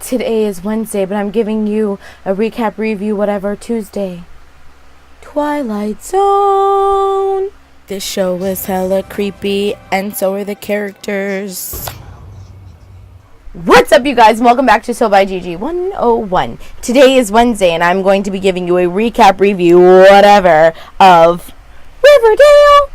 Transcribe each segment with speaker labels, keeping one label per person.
Speaker 1: Today is Wednesday, but I'm giving you a recap, review, whatever, Tuesday. Twilight Zone. This show was hella creepy, and so are the characters. What's up, you guys? Welcome back to So by GG 101. Today is Wednesday, and I'm going to be giving you a recap, review, whatever, of Riverdale.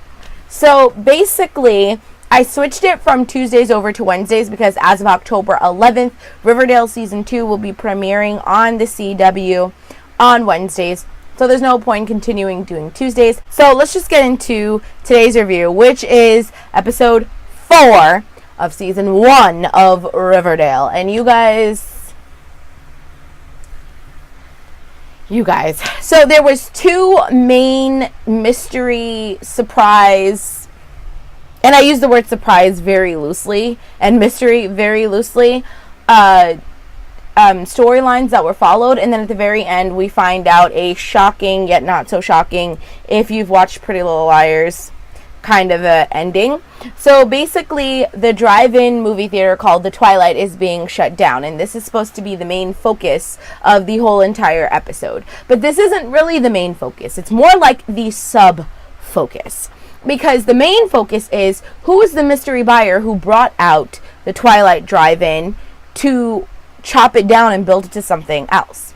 Speaker 1: So, basically, I switched it from Tuesdays over to Wednesdays because as of October 11th, Riverdale Season 2 will be premiering on the CW on Wednesdays. So there's no point in continuing doing Tuesdays. So let's just get into today's review, which is episode 4 of Season 1 of Riverdale. And you guys, so there was two main mystery surprise, and I use the word surprise very loosely and mystery very loosely, storylines that were followed, and then at the very end we find out a shocking yet not so shocking, if you've watched Pretty Little Liars, kind of a ending. So basically the drive-in movie theater called the Twilight is being shut down, and this is supposed to be the main focus of the whole entire episode, but this isn't really the main focus. It's more like the sub focus, because the main focus is who is the mystery buyer who brought out the Twilight drive-in to chop it down and build it to something else.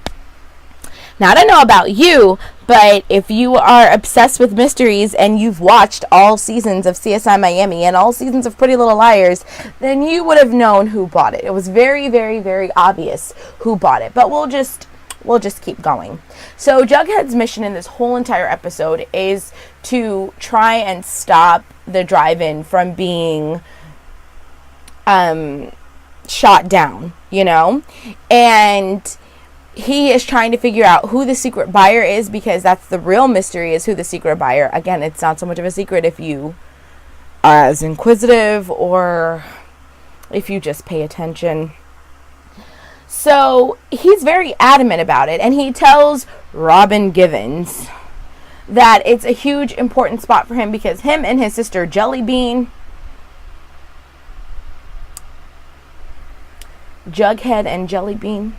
Speaker 1: Now, I don't know about you, but if you are obsessed with mysteries and you've watched all seasons of CSI Miami and all seasons of Pretty Little Liars, then you would have known who bought it. It was very, very, very obvious who bought it, but we'll just keep going. So Jughead's mission in this whole entire episode is to try and stop the drive-in from being shot down, and he is trying to figure out who the secret buyer is, because that's the real mystery, is who the secret buyer. Again, it's not so much of a secret if you are as inquisitive or if you just pay attention. So he's very adamant about it, and he tells Robin Givens that it's a huge important spot for him because him and his sister Jellybean, Jughead and Jellybean,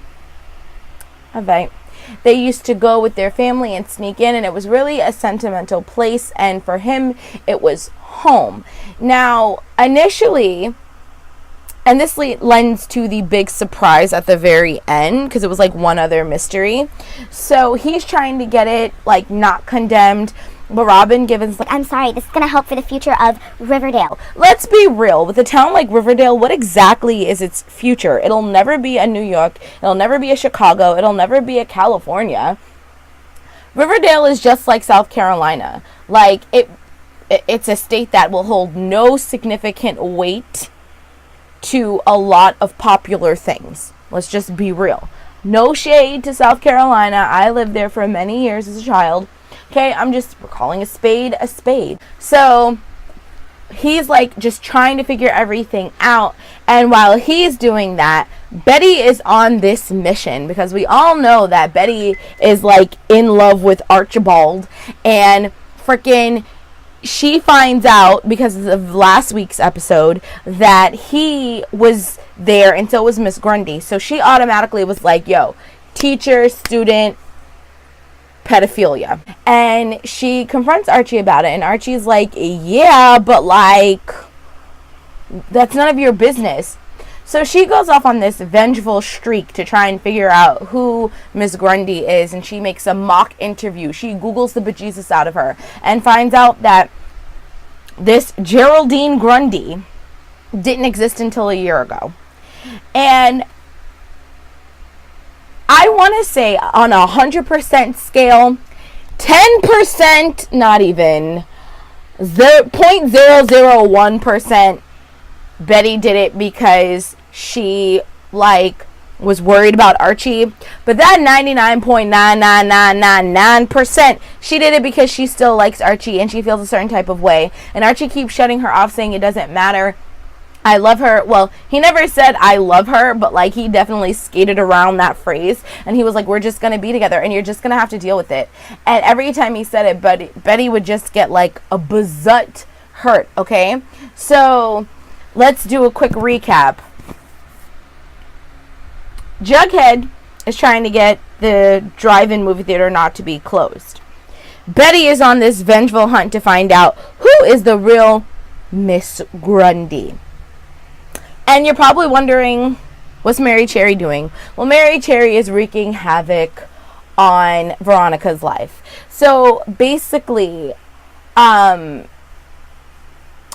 Speaker 1: they used to go with their family and sneak in, and it was really a sentimental place, and for him it was home. Now, initially, and this lends to the big surprise at the very end, because it was like one other mystery. So he's trying to get it like not condemned, but Robin Givens like,
Speaker 2: I'm sorry, this is going to help for the future of Riverdale.
Speaker 1: Let's be real. With a town like Riverdale, what exactly is its future? It'll never be a New York. It'll never be a Chicago. It'll never be a California. Riverdale is just like South Carolina. Like, it's a state that will hold no significant weight to a lot of popular things. Let's just be real. No shade to South Carolina. I lived there for many years as a child. Okay, we're calling a spade a spade. So he's like just trying to figure everything out, and while he's doing that, Betty is on this mission, because we all know that Betty is like in love with Archibald, and freaking she finds out because of last week's episode that he was there, and so was Miss Grundy. So she automatically was like, yo, teacher, student, pedophilia. And she confronts Archie about it, and Archie's like, yeah, but like, that's none of your business. So she goes off on this vengeful streak to try and figure out who Miss Grundy is, and she makes a mock interview. She Googles the bejesus out of her and finds out that this Geraldine Grundy didn't exist until a year ago. And I want to say on 100% scale, 10%, not even, 0.001%, Betty did it because she, like, was worried about Archie. But that 99.99999%, she did it because she still likes Archie and she feels a certain type of way. And Archie keeps shutting her off, saying it doesn't matter. I love her. Well, he never said I love her, but like he definitely skated around that phrase, and he was like, we're just going to be together and you're just going to have to deal with it. And every time he said it, Betty would just get like a bazut hurt, okay? So let's do a quick recap Jughead is trying to get the drive-in movie theater not to be closed. Betty is on this vengeful hunt to find out who is the real Miss Grundy. And you're probably wondering, what's Mary Cherry doing? Well, Mary Cherry is wreaking havoc on Veronica's life. So basically,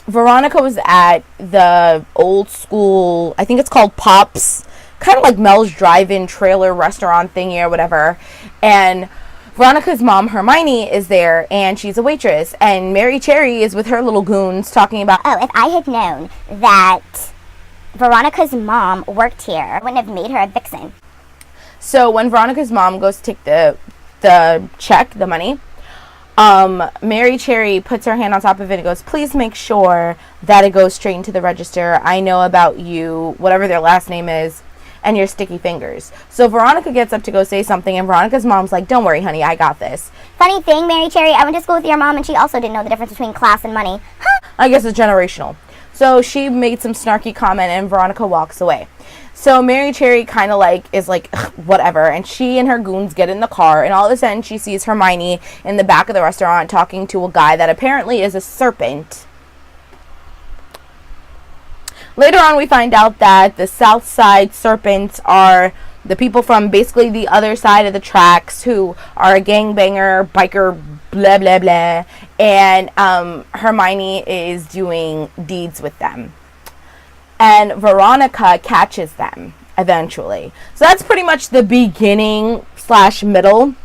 Speaker 1: Veronica was at the old school, I think it's called Pops, kind of like Mel's drive-in trailer restaurant thingy or whatever. And Veronica's mom, Hermione, is there, and she's a waitress. And Mary Cherry is with her little goons talking about,
Speaker 2: Oh, if I had known that Veronica's mom worked here, I wouldn't have made her a vixen.
Speaker 1: So when Veronica's mom goes to take the check, the money, Mary Cherry puts her hand on top of it and goes, please make sure that it goes straight into the register. I know about you, whatever their last name is, and your sticky fingers. So Veronica gets up to go say something, and Veronica's mom's like, don't worry, honey, I got this.
Speaker 2: Funny thing, Mary Cherry, I went to school with your mom and she also didn't know the difference between class and money. Huh?
Speaker 1: I guess it's generational. So she made some snarky comment, and Veronica walks away. So Mary Cherry kind of like is like, whatever, and she and her goons get in the car, and all of a sudden she sees Hermione in the back of the restaurant talking to a guy that apparently is a serpent. Later on, we find out that the South Side Serpents are the people from basically the other side of the tracks who are a gangbanger, biker, blah, blah, blah. And Hermione is doing deeds with them. And Veronica catches them eventually. So that's pretty much the beginning / middle.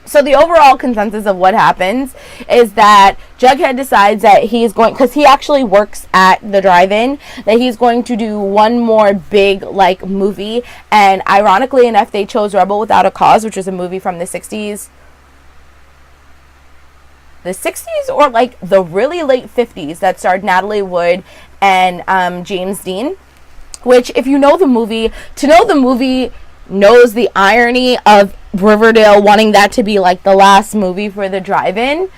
Speaker 1: So the overall consensus of what happens is that Jughead decides that he's going, because he actually works at the drive-in, that he's going to do one more big like movie. And ironically enough, they chose Rebel Without a Cause, which was a movie from the 60s. The 60s or like the really late 50s that starred Natalie Wood and James Dean. Which, if you know the movie, to know the movie knows the irony of Riverdale wanting that to be like the last movie for the drive-in.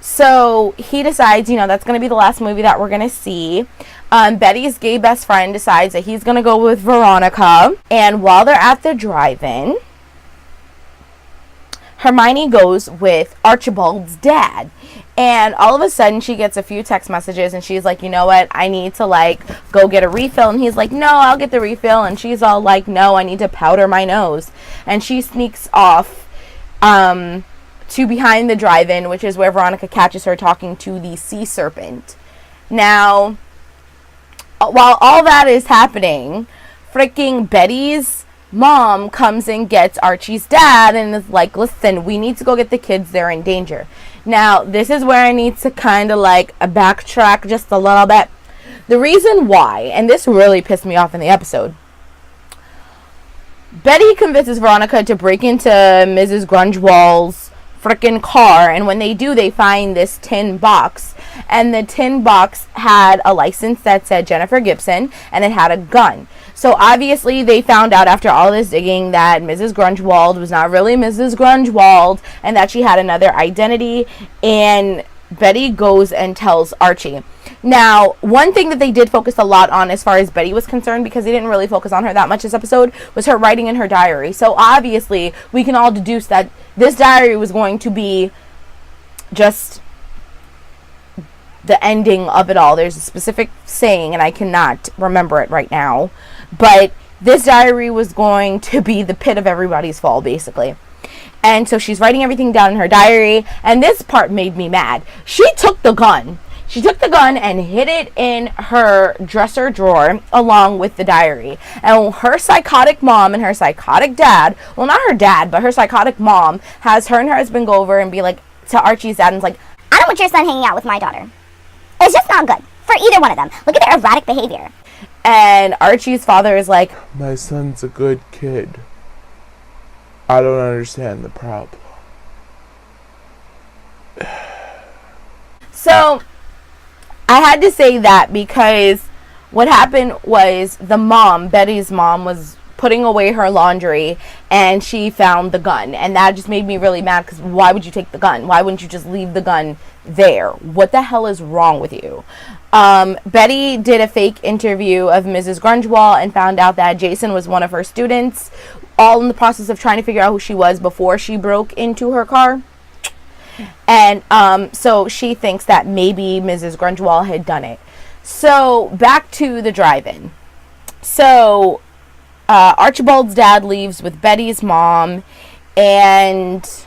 Speaker 1: So he decides, that's going to be the last movie that we're going to see. Betty's gay best friend decides that he's going to go with Veronica. And while they're at the drive-in, Hermione goes with Archibald's dad. And all of a sudden she gets a few text messages and she's like, you know what, I need to like go get a refill. And he's like, no, I'll get the refill. And she's all like, no, I need to powder my nose. And she sneaks off to behind the drive-in, which is where Veronica catches her talking to the sea serpent. Now, while all that is happening, freaking Betty's mom comes and gets Archie's dad and is like, listen, we need to go get the kids, they're in danger. Now, this is where I need to kind of like backtrack just a little bit. The reason why, and this really pissed me off in the episode, Betty convinces Veronica to break into Mrs. Grungewald's freaking car, and when they do, they find this tin box, and the tin box had a license that said Jennifer Gibson, and it had a gun. So obviously they found out after all this digging that Mrs. Grungewald was not really Mrs. Grungewald and that she had another identity, and Betty goes and tells Archie. Now, one thing that they did focus a lot on as far as Betty was concerned, because they didn't really focus on her that much this episode, was her writing in her diary. So obviously we can all deduce that this diary was going to be just the ending of it all. There's a specific saying and I cannot remember it right now, but this diary was going to be the pit of everybody's fall, basically. And so she's writing everything down in her diary, and this part made me mad. She took the gun and hid it in her dresser drawer along with the diary. And her psychotic mom and her psychotic dad, well, not her dad, but her psychotic mom, has her and her husband go over and be like to Archie's dad and is like,
Speaker 2: I don't want your son hanging out with my daughter. It's just not good for either one of them. Look at their erratic behavior.
Speaker 1: And Archie's father is like,
Speaker 3: my son's a good kid. I don't understand the problem.
Speaker 1: So I had to say that because what happened was the mom, Betty's mom, was putting away her laundry and she found the gun, and that just made me really mad, because why would you take the gun? Why wouldn't you just leave the gun there? What the hell is wrong with you? Betty did a fake interview of Mrs. Grungewald and found out that Jason was one of her students, all in the process of trying to figure out who she was before she broke into her car. And so she thinks that maybe Mrs. Grungewald had done it. So back to the drive-in. So Archibald's dad leaves with Betty's mom, and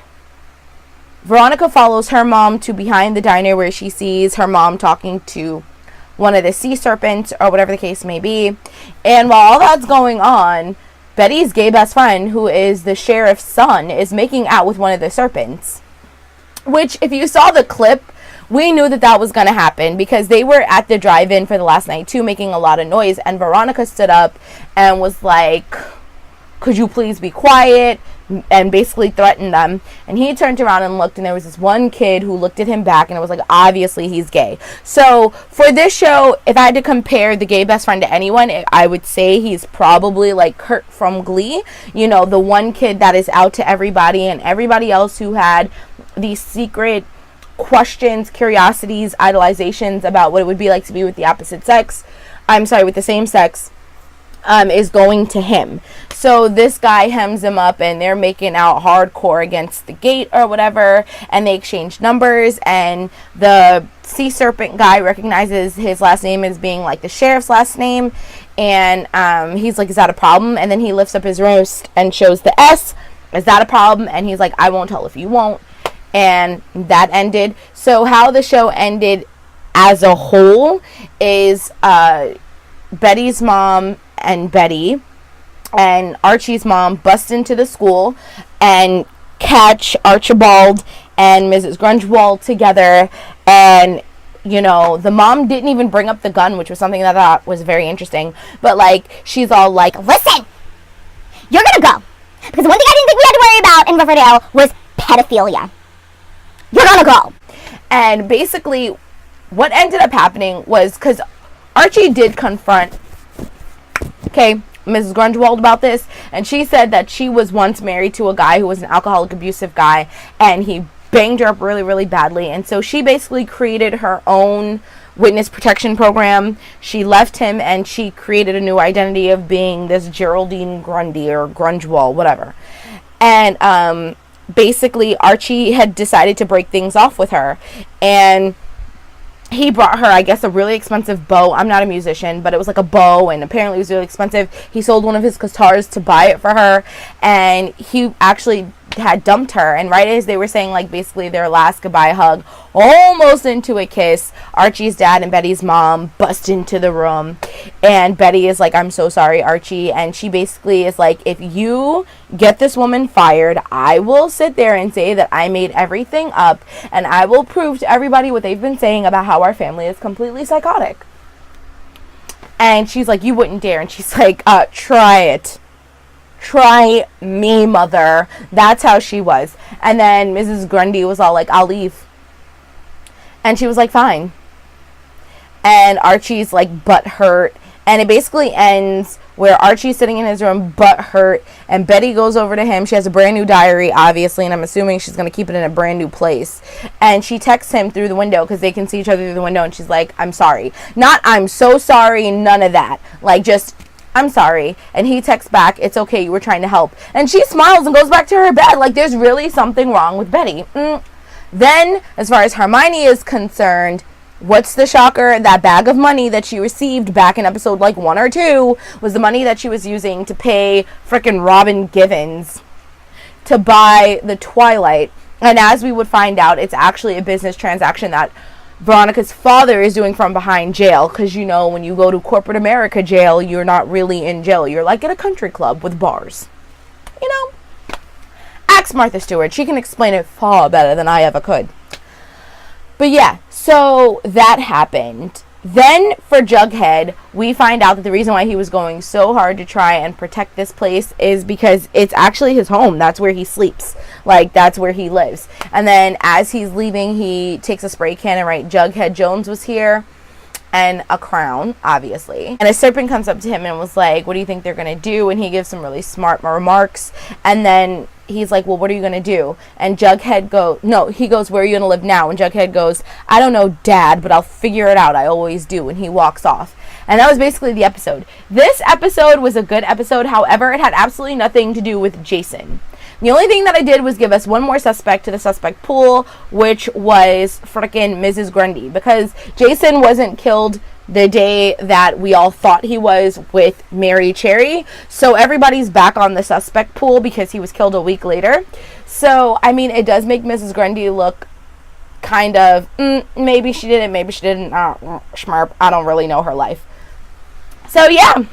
Speaker 1: Veronica follows her mom to behind the diner where she sees her mom talking to one of the sea serpents or whatever the case may be. And while all that's going on, Betty's gay best friend, who is the sheriff's son, is making out with one of the serpents. Which, if you saw the clip, we knew that that was going to happen because they were at the drive-in for the last night too, making a lot of noise. And Veronica stood up and was like, could you please be quiet? And basically threatened them. And he turned around and looked, and there was this one kid who looked at him back, and it was like, obviously he's gay. So for this show, if I had to compare the gay best friend to anyone, I would say he's probably like Kurt from Glee. You know, the one kid that is out to everybody, and everybody else who had these secret questions, curiosities, idolizations about what it would be like to be with the opposite sex. With the same sex. Is going to him. So this guy hems him up, and they're making out hardcore against the gate or whatever, and they exchange numbers, and the sea serpent guy recognizes his last name as being like the sheriff's last name, and he's like, is that a problem? And then he lifts up his wrist and shows the S. Is that a problem? And he's like, I won't tell if you won't. And that ended. So how the show ended as a whole is Betty's mom and Betty and Archie's mom bust into the school and catch Archibald and Mrs. Grungewald together. And, you know, the mom didn't even bring up the gun, which was something that I thought was very interesting. But, like, she's all like, listen, you're gonna go. Because one thing I didn't think we had to worry about in Riverdale was pedophilia. You're gonna go. And basically, what ended up happening was, because Archie did confront Mrs. Grungewald about this, and she said that she was once married to a guy who was an alcoholic, abusive guy, and he banged her up really, really badly. And so she basically created her own witness protection program. She left him, and she created a new identity of being this Geraldine Grundy or Grungewald, whatever. And basically Archie had decided to break things off with her, and he brought her, I guess, a really expensive bow. I'm not a musician, but it was like a bow, and apparently it was really expensive. He sold one of his guitars to buy it for her, and he actually had dumped her. And right as they were saying, like, basically their last goodbye hug, almost into a kiss, Archie's dad and Betty's mom bust into the room, and Betty is like, I'm so sorry, Archie. And she basically is like, if you get this woman fired, I will sit there and say that I made everything up, and I will prove to everybody what they've been saying about how our family is completely psychotic. And she's like, you wouldn't dare. And she's like, try it. Try me, mother. That's how she was. And then Mrs. Grundy was all like, I'll leave. And she was like, fine. And Archie's like butt hurt. And it basically ends where Archie's sitting in his room, butt hurt, and Betty goes over to him. She has a brand new diary, obviously, and I'm assuming she's going to keep it in a brand new place. And she texts him through the window because they can see each other through the window, and she's like, I'm sorry. Not, I'm so sorry, none of that. Like, just, I'm sorry. And he texts back, it's okay, you were trying to help. And she smiles and goes back to her bed like there's really something wrong with Betty. Then, as far as Hermione is concerned, what's the shocker? That bag of money that she received back in episode like 1 or 2 was the money that she was using to pay frickin' Robin Givens to buy the Twilight. And as we would find out, it's actually a business transaction that Veronica's father is doing from behind jail. Because, you know, when you go to corporate America jail, you're not really in jail. You're like at a country club with bars. You know? Ask Martha Stewart. She can explain it far better than I ever could. But yeah, so that happened. Then for Jughead, we find out that the reason why he was going so hard to try and protect this place is because it's actually his home. That's where he sleeps. Like, that's where he lives. And then as he's leaving, he takes a spray can and writes, Jughead Jones was here. And a crown, obviously. And a serpent comes up to him and was like, what do you think they're going to do? And he gives some really smart remarks. And then he's like, well, what are you gonna do? And Jughead he goes, where are you gonna live now? And Jughead goes, I don't know, Dad, but I'll figure it out. I always do. And he walks off. And that was basically the episode. This episode was a good episode. However, it had absolutely nothing to do with Jason. The only thing that I did was give us one more suspect to the suspect pool, which was frickin' Mrs. Grundy, because Jason wasn't killed the day that we all thought he was with Mary Cherry. So everybody's back on the suspect pool because he was killed a week later. So, I mean, it does make Mrs. Grundy look kind of, maybe she did it, maybe she didn't. Schmarp. I don't really know her life. So, yeah.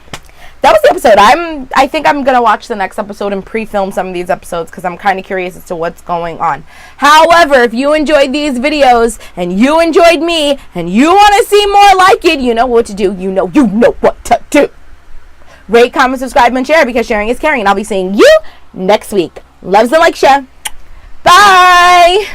Speaker 1: That was the episode. I think I'm going to watch the next episode and pre-film some of these episodes because I'm kind of curious as to what's going on. However, if you enjoyed these videos and you enjoyed me and you want to see more like it, you know what to do. You know what to do. Rate, comment, subscribe, and share because sharing is caring. And I'll be seeing you next week. Loves and likes ya. Bye.